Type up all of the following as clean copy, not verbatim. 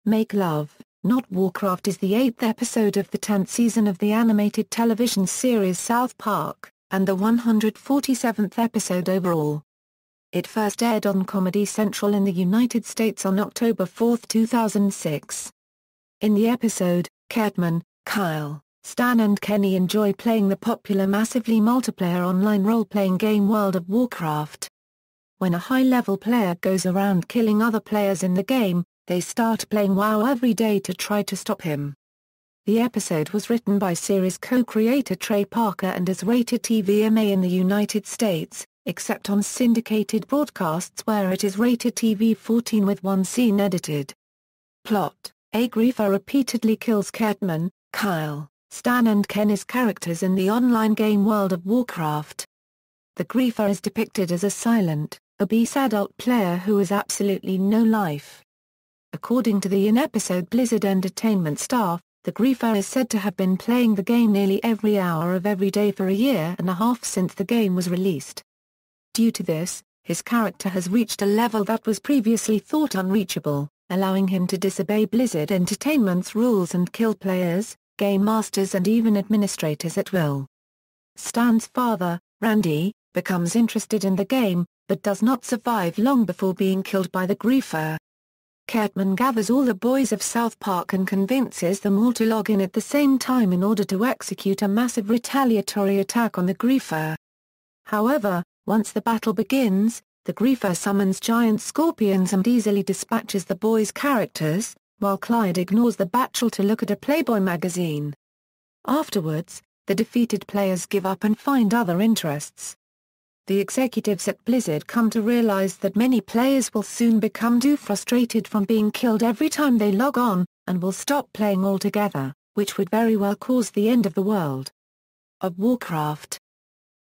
Make Love, Not Warcraft is the 8th episode of the 10th season of the animated television series South Park, and the 147th episode overall. It first aired on Comedy Central in the United States on October 4, 2006. In the episode, Cartman, Kyle, Stan and Kenny enjoy playing the popular massively multiplayer online role-playing game World of Warcraft. When a high-level player goes around killing other players in the game, they start playing WoW every day to try to stop him. The episode was written by series co-creator Trey Parker and is rated TVMA in the United States, except on syndicated broadcasts where it is rated TV-14 with one scene edited. Plot: a griefer repeatedly kills Cartman, Kyle, Stan and Kenny's characters in the online game World of Warcraft. The griefer is depicted as a silent, obese adult player who has absolutely no life. According to the in-episode Blizzard Entertainment staff, the griefer is said to have been playing the game nearly every hour of every day for a year and a half since the game was released. Due to this, his character has reached a level that was previously thought unreachable, allowing him to disobey Blizzard Entertainment's rules and kill players, game masters and even administrators at will. Stan's father, Randy, becomes interested in the game, but does not survive long before being killed by the griefer. Cartman gathers all the boys of South Park and convinces them all to log in at the same time in order to execute a massive retaliatory attack on the griefer. However, once the battle begins, the griefer summons giant scorpions and easily dispatches the boys' characters, while Clyde ignores the battle to look at a Playboy magazine. Afterwards, the defeated players give up and find other interests. The executives at Blizzard come to realize that many players will soon become too frustrated from being killed every time they log on, and will stop playing altogether, which would very well cause the end of the world of Warcraft.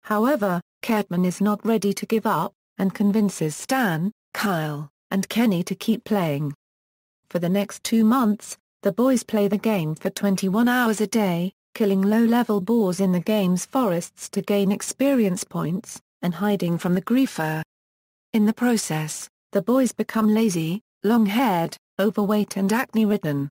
However, Cartman is not ready to give up, and convinces Stan, Kyle, and Kenny to keep playing. For the next 2 months, the boys play the game for 21 hours a day, killing low-level boars in the game's forests to gain experience points, and hiding from the griefer. In the process, the boys become lazy, long-haired, overweight and acne-ridden.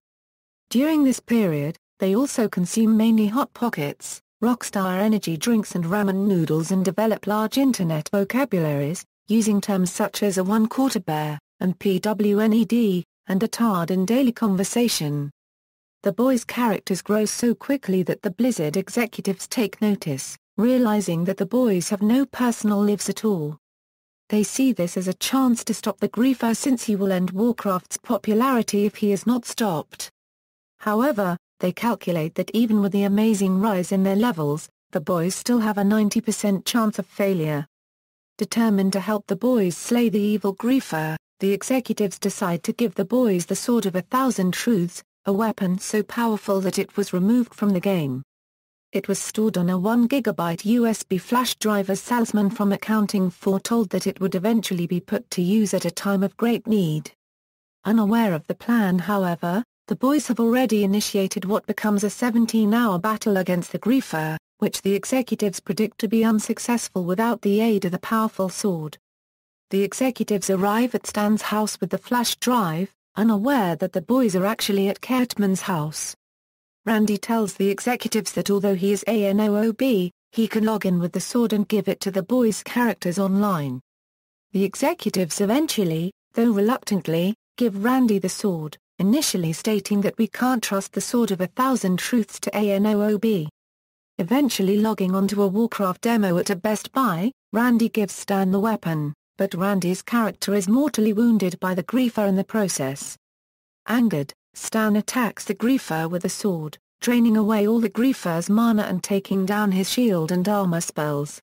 During this period, they also consume mainly Hot Pockets, Rockstar energy drinks and ramen noodles and develop large internet vocabularies, using terms such as a one-quarter bear, and PWNED, and a tard in daily conversation. The boys' characters grow so quickly that the Blizzard executives take notice, realizing that the boys have no personal lives at all. They see this as a chance to stop the griefer since he will end Warcraft's popularity if he is not stopped. However, they calculate that even with the amazing rise in their levels, the boys still have a 90% chance of failure. Determined to help the boys slay the evil griefer, the executives decide to give the boys the Sword of 1,000 Truths, a weapon so powerful that it was removed from the game. It was stored on a 1 GB USB flash drive as salesmen from accounting foretold that it would eventually be put to use at a time of great need. Unaware of the plan, however, the boys have already initiated what becomes a 17-hour battle against the griefer, which the executives predict to be unsuccessful without the aid of the powerful sword. The executives arrive at Stan's house with the flash drive, unaware that the boys are actually at Cartman's house. Randy tells the executives that although he is ANOOB, he can log in with the sword and give it to the boys' characters online. The executives eventually, though reluctantly, give Randy the sword, initially stating that we can't trust the Sword of 1,000 Truths to ANOOB. Eventually logging onto a Warcraft demo at a Best Buy, Randy gives Stan the weapon, but Randy's character is mortally wounded by the griefer in the process. Angered, Stan attacks the griefer with a sword, draining away all the griefer's mana and taking down his shield and armor spells.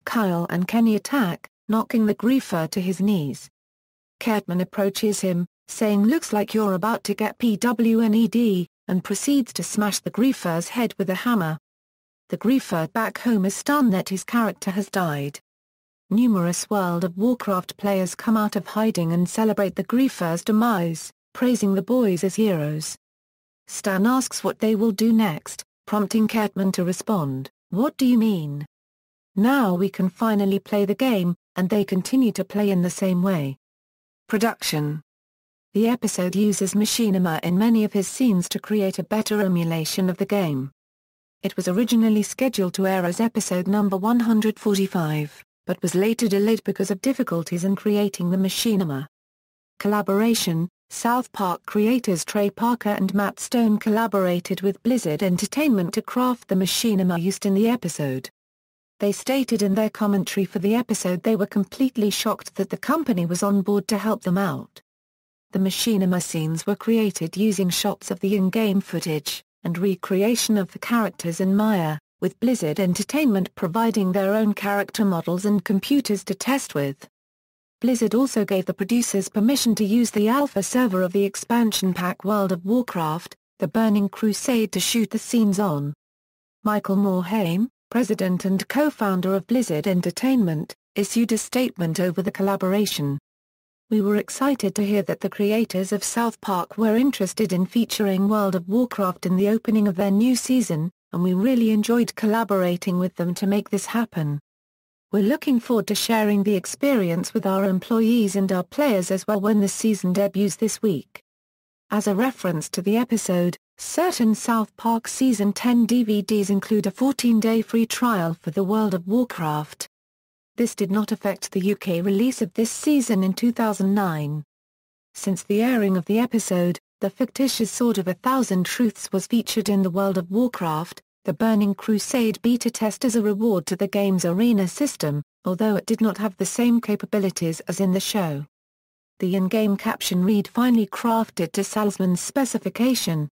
Kyle and Kenny attack, knocking the griefer to his knees. Cartman approaches him, saying "Looks like you're about to get PWNED," and proceeds to smash the griefer's head with a hammer. The griefer back home is stunned that his character has died. Numerous World of Warcraft players come out of hiding and celebrate the griefer's demise, praising the boys as heroes. Stan asks what they will do next, prompting Cartman to respond, "What do you mean?" Now we can finally play the game, and they continue to play in the same way. Production. The episode uses machinima in many of his scenes to create a better emulation of the game. It was originally scheduled to air as episode number 145, but was later delayed because of difficulties in creating the machinima. Collaboration: South Park creators Trey Parker and Matt Stone collaborated with Blizzard Entertainment to craft the machinima used in the episode. They stated in their commentary for the episode they were completely shocked that the company was on board to help them out. The machinima scenes were created using shots of the in-game footage, and recreation of the characters in Maya, with Blizzard Entertainment providing their own character models and computers to test with. Blizzard also gave the producers permission to use the alpha server of the expansion pack World of Warcraft, The Burning Crusade to shoot the scenes on. Michael Morhaime, president and co-founder of Blizzard Entertainment, issued a statement over the collaboration. "We were excited to hear that the creators of South Park were interested in featuring World of Warcraft in the opening of their new season, and we really enjoyed collaborating with them to make this happen. We're looking forward to sharing the experience with our employees and our players as well when the season debuts this week." As a reference to the episode, certain South Park Season 10 DVDs include a 14-day free trial for the World of Warcraft. This did not affect the UK release of this season in 2009. Since the airing of the episode, the fictitious Sword of 1,000 Truths was featured in the World of Warcraft, The Burning Crusade beta test as a reward to the game's arena system, although it did not have the same capabilities as in the show. The in-game caption read "finely crafted to Salzman's specification."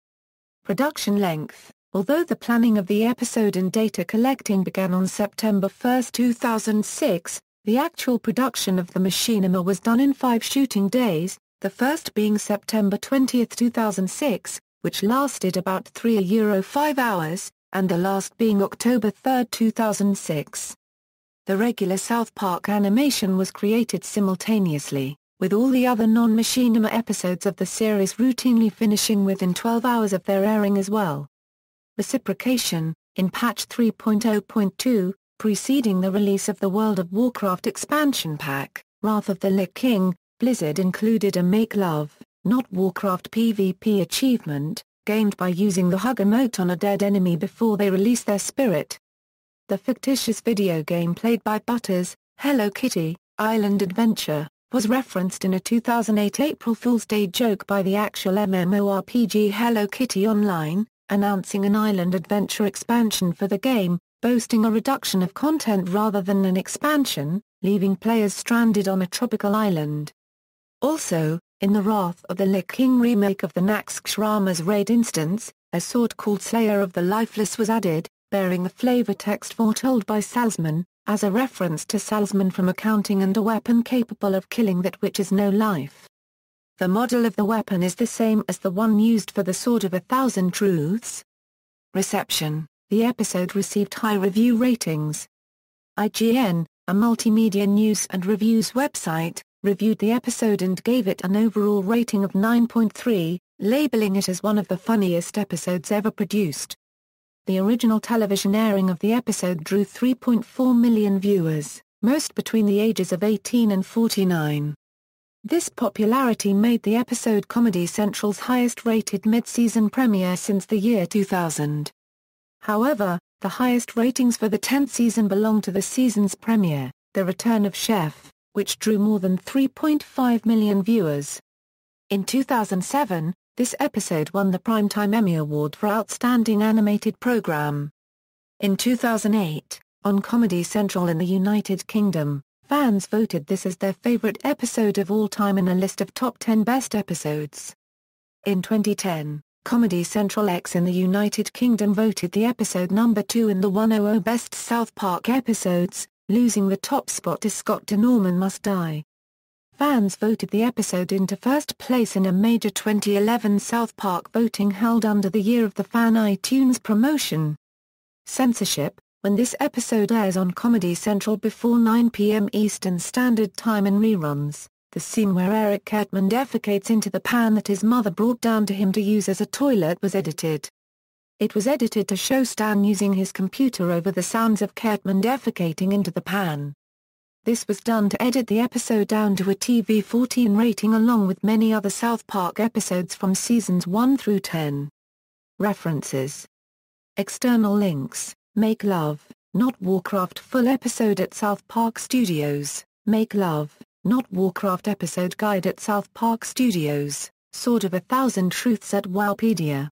Production length: although the planning of the episode and data collecting began on September 1, 2006, the actual production of the machinima was done in 5 shooting days, the first being September 20, 2006, which lasted about 3.5 hours, and the last being October 3, 2006. The regular South Park animation was created simultaneously, with all the other non-machinima episodes of the series routinely finishing within 12 hours of their airing as well. Reciprocation: in patch 3.0.2, preceding the release of the World of Warcraft expansion pack, Wrath of the Lich King, Blizzard included a Make Love, Not Warcraft PvP achievement, gained by using the hug emote on a dead enemy before they release their spirit. The fictitious video game played by Butters, Hello Kitty, Island Adventure, was referenced in a 2008 April Fool's Day joke by the actual MMORPG Hello Kitty Online, announcing an Island Adventure expansion for the game, boasting a reduction of content rather than an expansion, leaving players stranded on a tropical island. Also, in the Wrath of the Lich King remake of the Naxxramas raid instance, a sword called Slayer of the Lifeless was added, bearing the flavor text foretold by Salzman, as a reference to Salzman from Accounting and a weapon capable of killing that which is no life. The model of the weapon is the same as the one used for the Sword of 1,000 Truths. Reception: the episode received high review ratings. IGN, a multimedia news and reviews website, reviewed the episode and gave it an overall rating of 9.3, labeling it as one of the funniest episodes ever produced. The original television airing of the episode drew 3.4 million viewers, most between the ages of 18 and 49. This popularity made the episode Comedy Central's highest-rated mid-season premiere since the year 2000. However, the highest ratings for the 10th season belong to the season's premiere, The Return of Chef, which drew more than 3.5 million viewers. In 2007, this episode won the Primetime Emmy Award for Outstanding Animated Program. In 2008, on Comedy Central in the United Kingdom, fans voted this as their favorite episode of all time in a list of top 10 best episodes. In 2010, Comedy Central X in the United Kingdom voted the episode number 2 in the 100 Best South Park Episodes, losing the top spot to Scott to Norman Must Die. Fans voted the episode into first place in a major 2011 South Park voting held under the Year of the Fan iTunes promotion. Censorship: when this episode airs on Comedy Central before 9 p.m. Eastern Standard Time in reruns, the scene where Eric Cartman defecates into the pan that his mother brought down to him to use as a toilet was edited. It was edited to show Stan using his computer over the sounds of Cartman defecating into the pan. This was done to edit the episode down to a TV-14 rating along with many other South Park episodes from seasons 1 through 10. References. External links: Make Love, Not Warcraft full episode at South Park Studios, Make Love, Not Warcraft episode guide at South Park Studios, Sword of a Thousand Truths at Wowpedia.